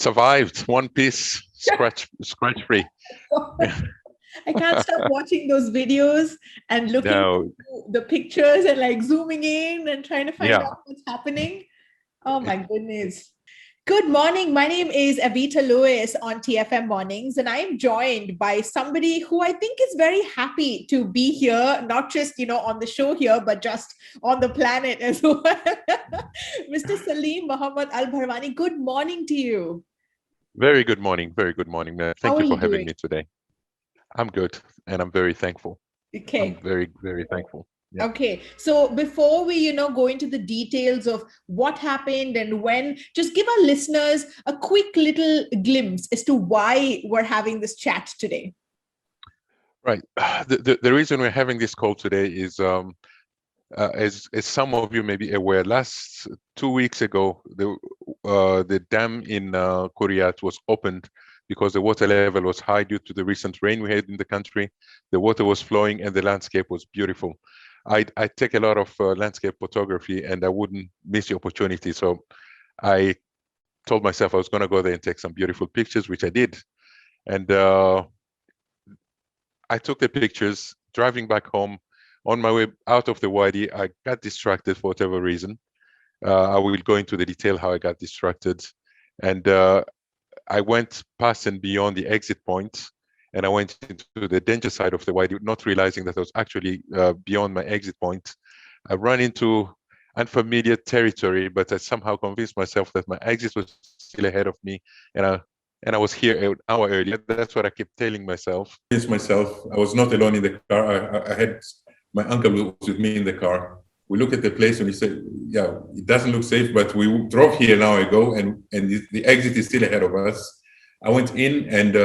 Survived one piece, scratch free. I can't stop watching those videos and looking No, through the pictures and like zooming in and trying to find yeah, out what's happening. Oh my goodness. Good morning. My name is Avita Lewis on TFM Mornings, and I'm joined by somebody who I think is very happy to be here, not just, on the show here, but just on the planet as well. Mr. Salim Muhammad Al Bharwani, good morning to you. very good morning, very good morning, man. How Thank are you for you having doing? me today. I'm good, and I'm very thankful. I'm Okay. very, very thankful. Yeah. Okay, so before we, go into the details of what happened and when, just give our listeners a quick little glimpse as to why we're having this chat today. Right. The reason we're having this call today is, as some of you may be aware, last 2 weeks ago, the dam in Korea was opened because the water level was high due to the recent rain we had in the country. The water was flowing and the landscape was beautiful. I take a lot of landscape photography, and I wouldn't miss the opportunity. So I told myself I was going to go there and take some beautiful pictures, which I did. And I took the pictures. Driving back home, on my way out of the wadi, I got distracted for whatever reason. I will go into the detail how I got distracted. And I went past and beyond the exit point, and I went into the danger side of the wadi, not realizing that I was actually beyond my exit point. I ran into unfamiliar territory, but I somehow convinced myself that my exit was still ahead of me, and I was here an hour earlier. That's what I kept telling myself. Convinced myself I was not alone in the car. I had my uncle was with me in the car. We looked at the place and we said, yeah, it doesn't look safe, but we drove here an hour ago, and the exit is still ahead of us. I went in, and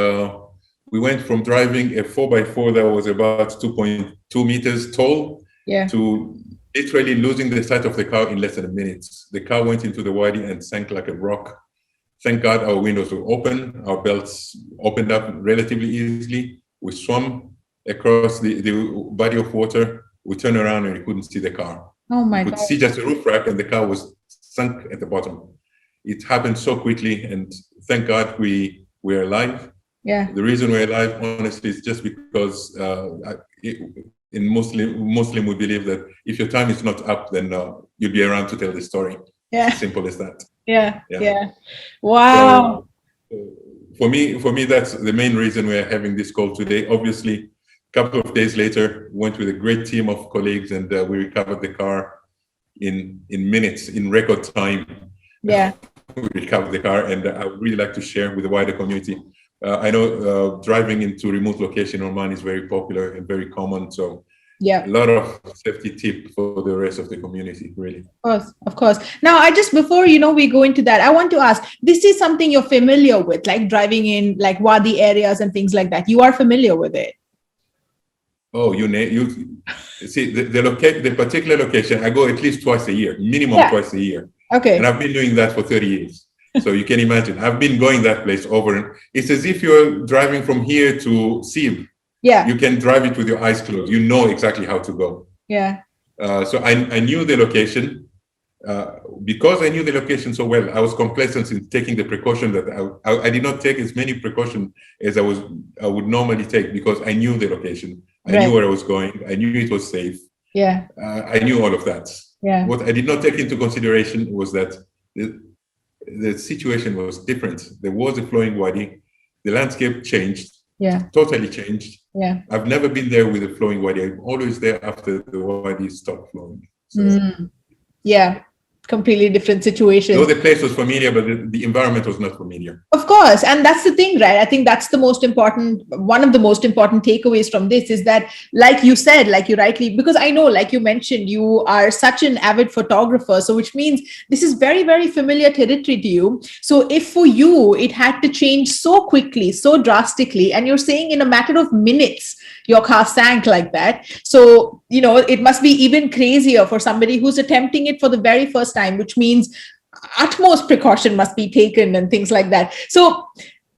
we went from driving a 4x4 that was about 2.2 meters tall, to literally losing the sight of the car in less than a minute. The car went into the wadi and sank like a rock. Thank God our windows were open, our belts opened up relatively easily. We swam across the body of water. We turned around and we couldn't see the car. Oh my God. We could see just a roof rack, and the car was sunk at the bottom. It happened so quickly, and thank God we're alive. Yeah. The reason we're alive, honestly, is just because in Muslim we believe that if your time is not up, then you'll be around to tell the story. Yeah. It's simple as that. Yeah. Wow. So, for me, that's the main reason we're having this call today. Obviously, a couple of days later, we went with a great team of colleagues, and we recovered the car in minutes, in record time. Yeah. We recovered the car, and I would really like to share with the wider community. I know driving into remote location in Oman is very popular and very common. So yeah, a lot of safety tip for the rest of the community, really. Of course. Now, before we go into that, I want to ask, this is something you're familiar with, like driving in like wadi areas and things like that. You are familiar with it? Oh, you see the particular location. I go at least twice a year, minimum twice a year. Okay. And I've been doing that for 30 years. So you can imagine, I've been going that place over. And it's as if you're driving from here to Sib. Yeah. You can drive it with your eyes closed. You know exactly how to go. Yeah. So I knew the location. Because I knew the location so well, I was complacent in taking the precaution that I did not take as many precautions as I would normally take, because I knew the location. I knew where I was going. I knew it was safe. Yeah. I knew all of that. Yeah. What I did not take into consideration was that the situation was different. There was a flowing wadi. The landscape changed. Yeah. Totally changed. Yeah. I've never been there with a flowing wadi. I'm always there after the wadi stopped flowing. So, yeah. Completely different situation. No, the place was familiar, but the environment was not familiar. Of course. And that's the thing, right? I think that's one of the most important takeaways from this is that, like you said, like you rightly, because I know, like you mentioned, you are such an avid photographer. So which means this is very, very familiar territory to you. So if for you, it had to change so quickly, so drastically, and you're saying in a matter of minutes, your car sank like that. So, it must be even crazier for somebody who's attempting it for the very first time, which means utmost precaution must be taken and things like that. So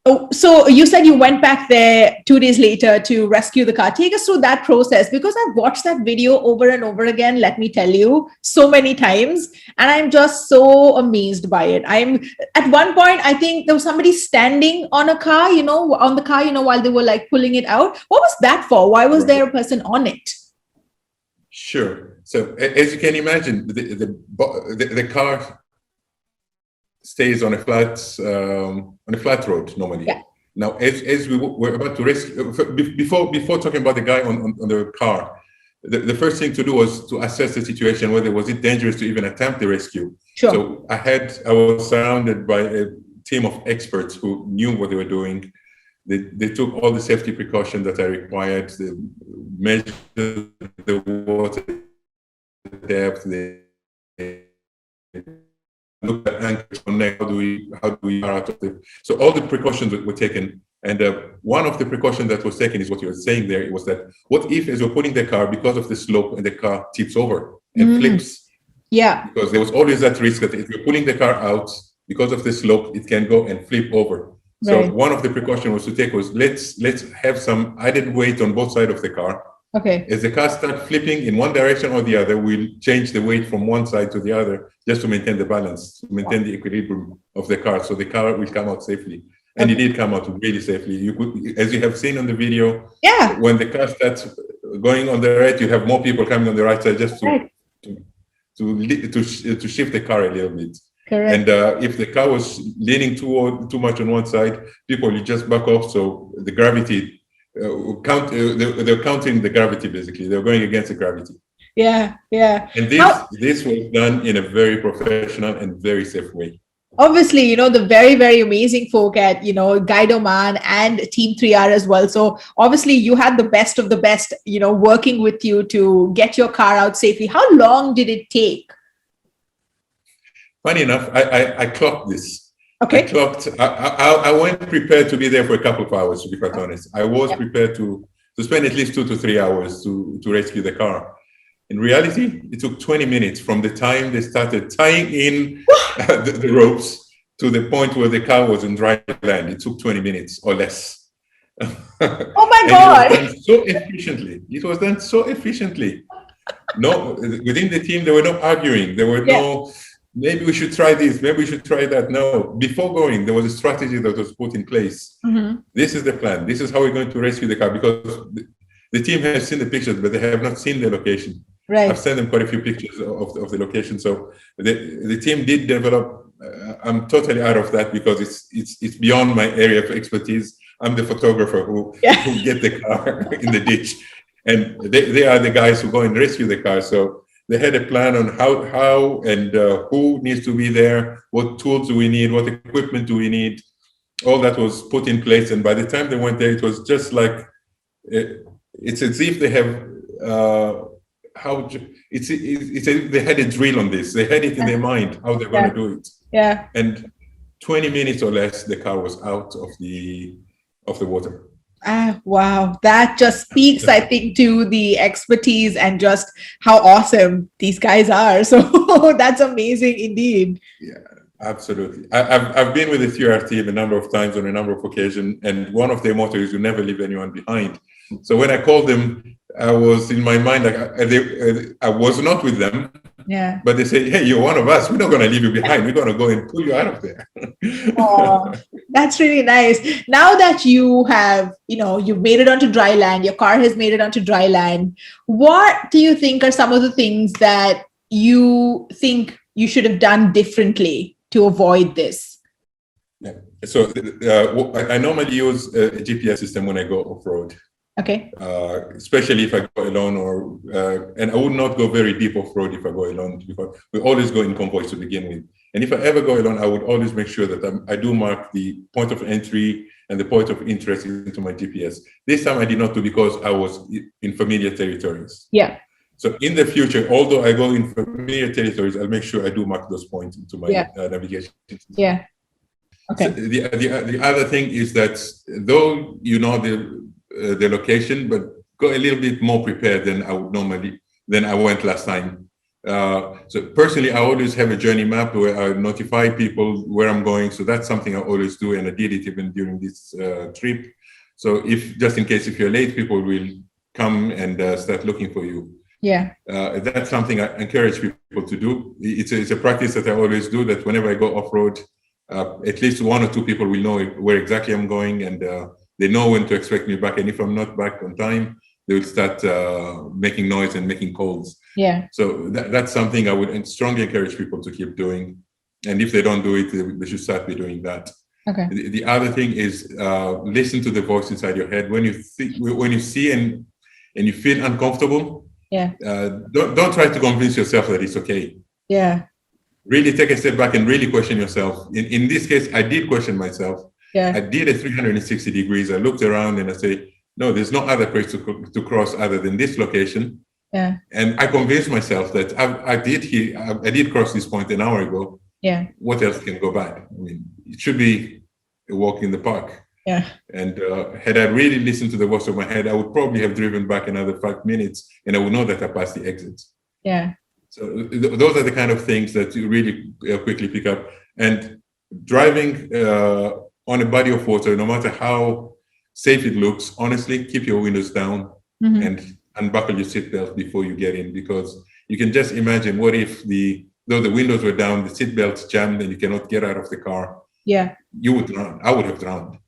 Oh, so you said you went back there 2 days later to rescue the car. Take us through that process, because I've watched that video over and over again, let me tell you, so many times. And I'm just so amazed by it. I'm at one point, I think there was somebody standing on a car, on the car, while they were like pulling it out. What was that for? Why was there a person on it? Sure. So as you can imagine, the car stays on a flat road normally. Yeah. Now, as we were about to rescue, before talking about the guy on the car, the first thing to do was to assess the situation, whether was it dangerous to even attempt the rescue. Sure. So I was surrounded by a team of experts who knew what they were doing. They took all the safety precautions that are required. They measured the water depth. They look at anchors on neck. How do we out of it? So all the precautions were taken. And one of the precautions that was taken is what you were saying there. It was that what if, as you're pulling the car, because of the slope, and the car tips over and flips? Yeah. Because there was always that risk that if you're pulling the car out, because of the slope, it can go and flip over. So one of the precautions was to take was let's have some added weight on both sides of the car. Okay. As the car starts flipping in one direction or the other, we'll change the weight from one side to the other just to maintain the balance, to maintain the equilibrium of the car, so the car will come out safely. And it did come out really safely. You could, as you have seen on the video, when the car starts going on the right, you have more people coming on the right side just to shift the car a little bit. Correct. And if the car was leaning too much on one side, people will just back off. So the gravity they're counting the gravity, basically. They're going against the gravity. Yeah. And this was done in a very professional and very safe way. Obviously, the very, very amazing folk at, Guide Oman and Team 3R as well. So obviously you had the best of the best, working with you to get your car out safely. How long did it take? Funny enough, I clocked this. Okay. I went prepared to be there for a couple of hours, to be quite honest. I was prepared to spend at least 2 to 3 hours to rescue the car. In reality, it took 20 minutes from the time they started tying in the ropes to the point where the car was in dry land. It took 20 minutes or less. Oh my God. It was done so efficiently. No, within the team, there were no arguing. There were no, maybe we should try this, maybe we should try that. No, before going, there was a strategy that was put in place. This is the plan. This is how we're going to rescue the car, because the team has seen the pictures, but they have not seen the location. Right. I've sent them quite a few pictures of the location. So the team did develop. I'm totally out of that because it's beyond my area of expertise. I'm the photographer who get the car in the ditch, and they are the guys who go and rescue the car. So they had a plan on how and who needs to be there, what tools do we need, what equipment do we need. All that was put in place, and by the time they went there, it was just like it's as if they have. They had a drill on this. They had it in their mind how they're going to do it. Yeah. And 20 minutes or less, the car was out of the water. Wow. That just speaks, I think, to the expertise and just how awesome these guys are. So that's amazing indeed. Yeah, absolutely. I've been with the 3R team a number of times on a number of occasions, and one of their mottos is you never leave anyone behind. So when I called them, I was in my mind like I was not with them. Yeah. But they say, hey, you're one of us. We're not going to leave you behind. We're going to go and pull you out of there. Oh, that's really nice. Now that you have, you've made it onto dry land, your car has made it onto dry land. What do you think are some of the things that you think you should have done differently to avoid this? Yeah. So I normally use a GPS system when I go off-road. Okay. Especially if I go alone, and I would not go very deep off-road if I go alone, because we always go in convoys to begin with. And if I ever go alone, I would always make sure that I do mark the point of entry and the point of interest into my GPS. This time I did not do because I was in familiar territories. Yeah. So in the future, although I go in familiar territories, I'll make sure I do mark those points into my navigation. Yeah. Okay. So the other thing is that though the location, but go a little bit more prepared than I went last time. So personally, I always have a journey map where I notify people where I'm going. So that's something I always do, and I did it even during this trip. So if just in case if you're late, people will come and start looking for you. Yeah. That's something I encourage people to do. It's a practice that I always do. That whenever I go off road, at least one or two people will know where exactly I'm going, and they know when to expect me back. And if I'm not back on time, they will start making noise and making calls. Yeah. So that's something I would strongly encourage people to keep doing. And if they don't do it, they should start be doing that. Okay. The other thing is listen to the voice inside your head. When you see and you feel uncomfortable, yeah, don't try to convince yourself that it's okay. Yeah. Really take a step back and really question yourself. In this case, I did question myself. Yeah. I did a 360 degrees. I looked around and I say, no, there's no other place to cross other than this location. Yeah. And I convinced myself that I did cross this point an hour ago. Yeah. What else can go bad? I mean, it should be a walk in the park. Yeah. And had I really listened to the voice of my head, I would probably have driven back another 5 minutes, and I would know that I passed the exit. Yeah. So those are the kind of things that you really quickly pick up. And driving on a body of water, no matter how safe it looks, honestly, keep your windows down and unbuckle your seatbelt before you get in, because you can just imagine what if though the windows were down, the seatbelt's jammed, and you cannot get out of the car. Yeah. You would drown. I would have drowned.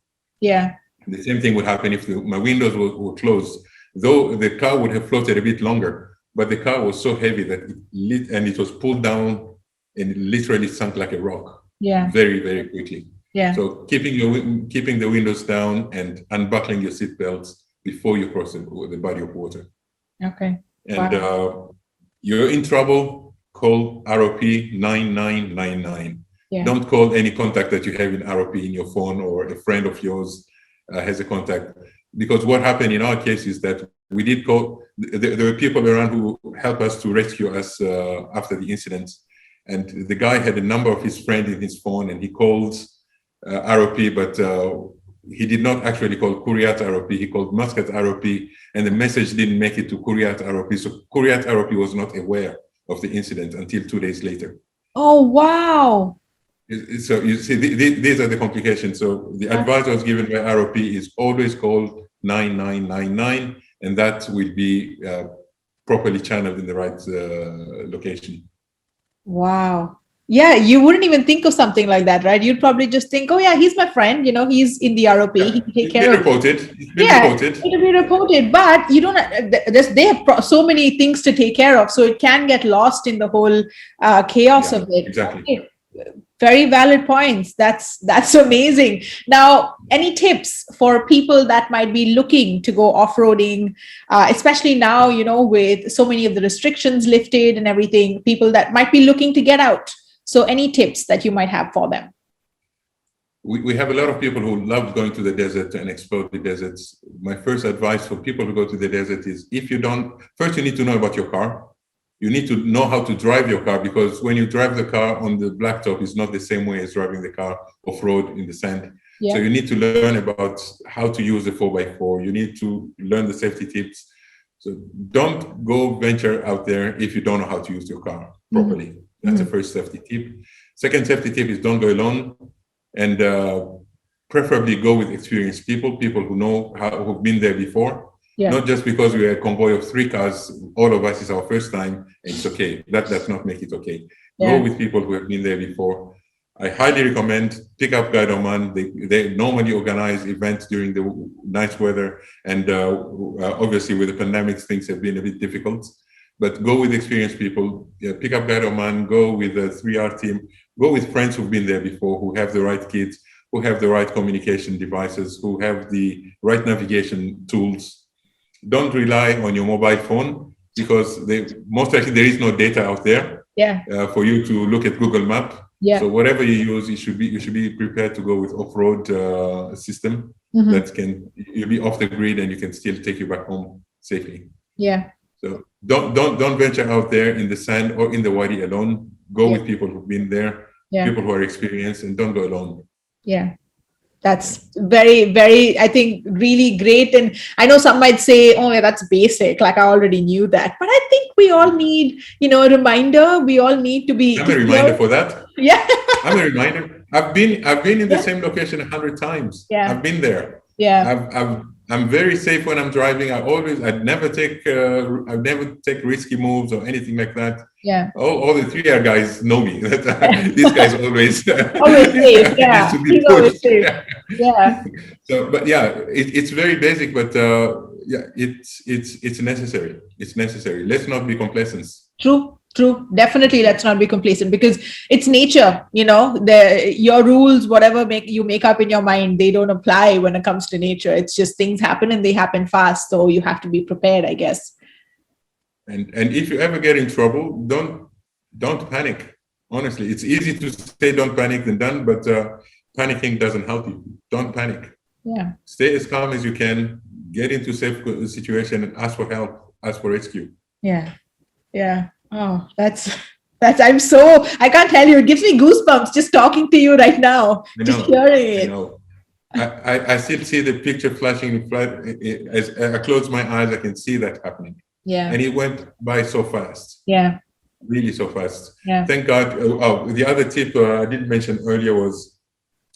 Yeah. The same thing would happen if my windows were closed, though the car would have floated a bit longer, but the car was so heavy that it was pulled down and it literally sunk like a rock. Yeah. Very, very quickly. Yeah. So keeping the windows down and unbuckling your seatbelts before you cross the body of water. Okay. And you're in trouble, call ROP 9999. Yeah. Don't call any contact that you have in ROP in your phone, or a friend of yours has a contact. Because what happened in our case is that we did call, there were people around who helped us to rescue us after the incident. And the guy had a number of his friends in his phone, and he called ROP, but he did not actually call Kuriat ROP, he called Muscat ROP, and the message didn't make it to Kuriat ROP. So Kuriat ROP was not aware of the incident until 2 days later. Oh, wow. So you see, these are the complications. So the advice I was given by ROP is always call 9999, and that will be properly channeled in the right location. Wow. Yeah, you wouldn't even think of something like that, right? You'd probably just think, oh yeah, he's my friend, he's in the ROP, he can take care of it. It's been reported. It'll be reported, but you don't, they have so many things to take care of, so it can get lost in the whole chaos of it. Exactly. Okay. Very valid points. That's amazing. Now, any tips for people that might be looking to go off-roading, especially now, with so many of the restrictions lifted and everything, people that might be looking to get out? So any tips that you might have for them? We have a lot of people who love going to the desert and explore the deserts. My first advice for people who go to the desert is, first you need to know about your car. You need to know how to drive your car, because when you drive the car on the blacktop, it's not the same way as driving the car off-road in the sand. Yeah. So you need to learn about how to use the 4x4. You need to learn the safety tips. So don't go venture out there if you don't know how to use your car properly. That's the first safety tip. Second safety tip is don't go alone, and preferably go with experienced people who've been there before. Yeah. Not just because we are a convoy of 3 cars, all of us is our first time, it's okay. That does not make it okay. Yeah. Go with people who have been there before. I highly recommend Pick Up Guide Oman. They normally organize events during the nice weather, and obviously with the pandemic, things have been a bit difficult. But go with experienced people. Pick Up Guide Oman, go with the 3R team, go with friends who've been there before, who have the right kits, who have the right communication devices, who have the right navigation tools. Don't rely on your mobile phone, because most likely there is no data out there for you to look at Google Map. Yeah. So whatever you use, you should be prepared to go with off-road system that you'll be off the grid and you can still take you back home safely. Yeah. So don't venture out there in the sand or in the wadi alone. Go with people who've been there, people who are experienced, and don't go alone. Yeah. That's very, very, I think, really great. And I know some might say, oh, yeah, that's basic. Like, I already knew that. But I think we all need, a reminder. We all need to be. I'm a reminder for that. Yeah. I'm a reminder. I've been in the Yeah. same location 100 times. Yeah. I've been there. Yeah. I'm very safe when I'm driving. I'd never take risky moves or anything like that. Yeah. All the 3R guys know me. This guy's always Always safe. Yeah. needs to be He's always pushed. safe. Yeah. So, but yeah, it's very basic, but yeah, it's necessary. It's necessary. Let's not be complacent. True. Definitely, let's not be complacent, because it's nature. Your rules, whatever you make up in your mind, they don't apply when it comes to nature. It's just things happen and they happen fast. So you have to be prepared, I guess. And if you ever get in trouble, don't panic. Honestly, it's easy to say don't panic than done, but panicking doesn't help you. Don't panic. Yeah. Stay as calm as you can. Get into safe situation and ask for help. Ask for rescue. Yeah. Oh, that's I can't tell you, it gives me goosebumps just talking to you right now, just hearing it. I know. I still see the picture flashing in front. As I close my eyes, I can see that happening. Yeah. And it went by so fast. Yeah. Really so fast. Yeah. Thank God. The other tip I didn't mention earlier was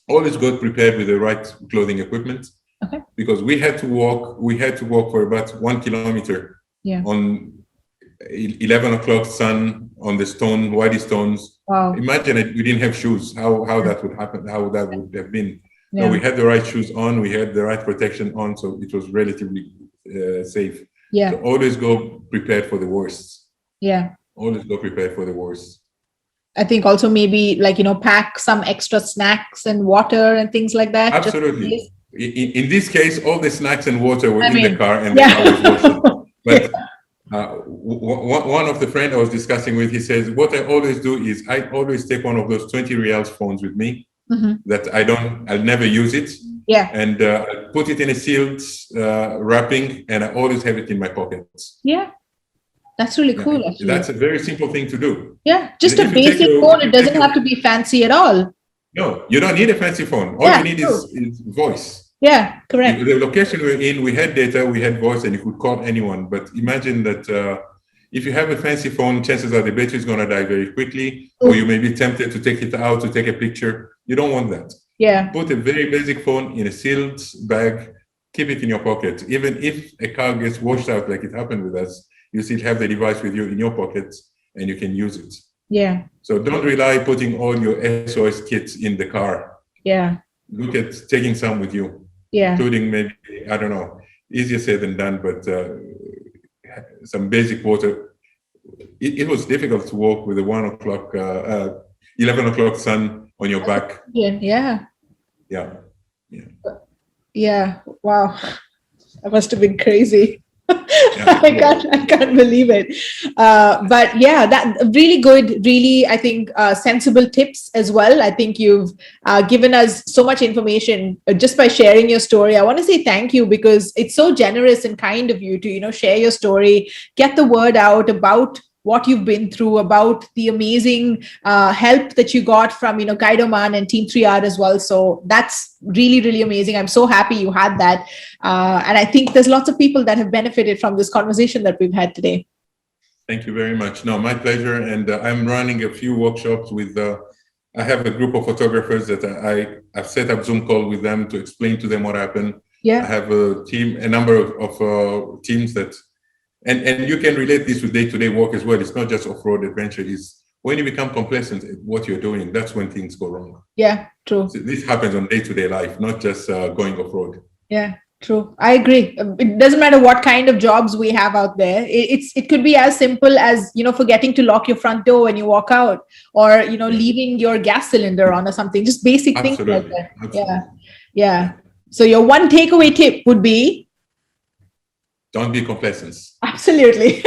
always go prepared with the right clothing equipment. Okay. Because we had to walk for about 1 kilometer. Yeah. On 11 o'clock sun on the wadis stones. Wow. Imagine it, we didn't have shoes. How that would happen, how that would have been. Yeah. No, we had the right shoes on, we had the right protection on, so it was relatively safe. Yeah. So always go prepared for the worst. Yeah. Always go prepared for the worst. I think also maybe pack some extra snacks and water and things like that. Absolutely. In this case, all the snacks and water were in the car and yeah. the car was washing. But one of the friends I was discussing with, he says, what I always do is I always take one of those 20 reals phones with me that I'll never use it. Yeah. And I put it in a sealed wrapping and I always have it in my pockets. Yeah. That's really cool. Actually. That's a very simple thing to do. Yeah. Just a basic phone. It doesn't have to be fancy at all. No, you don't need a fancy phone. All you need is voice. Yeah, correct. The location we're in, we had data, we had voice, and you could call anyone. But imagine that if you have a fancy phone, chances are the battery is going to die very quickly, or you may be tempted to take it out to take a picture. You don't want that. Yeah. Put a very basic phone in a sealed bag, keep it in your pocket. Even if a car gets washed out like it happened with us, you still have the device with you in your pocket and you can use it. Yeah. So don't rely putting all your SOS kits in the car. Yeah. Look at taking some with you. Yeah. Including maybe, I don't know, easier said than done, but some basic water. It was difficult to walk with a 11 o'clock sun on your back. Yeah. Yeah. Wow. That must have been crazy. Yeah, I can't believe it. But yeah, that really good, really, I think, sensible tips as well. I think you've given us so much information just by sharing your story. I want to say thank you, because it's so generous and kind of you to, share your story, get the word out about what you've been through, about the amazing help that you got from, Guide Oman and Team 3R as well. So that's really, really amazing. I'm so happy you had that. And I think there's lots of people that have benefited from this conversation that we've had today. Thank you very much. No, my pleasure. And I'm running a few workshops with, I have a group of photographers that I've set up Zoom call with them to explain to them what happened. Yeah. I have a number of teams that, and you can relate this with day-to-day work as well. It's not just off-road adventure. It's when you become complacent at what you're doing, that's when things go wrong. Yeah, true. So this happens on day-to-day life, not just going off-road. Yeah, true. I agree. It doesn't matter what kind of jobs we have out there. It could be as simple as, forgetting to lock your front door when you walk out, or, leaving your gas cylinder on or something, just basic things like that. Absolutely. Yeah. So your one takeaway tip would be? Don't be complacent. Absolutely.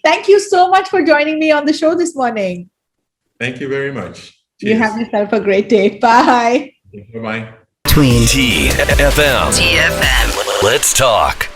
Thank you so much for joining me on the show this morning. Thank you very much. Cheers. You have yourself a great day. Bye. Bye-bye. TFM. Let's talk.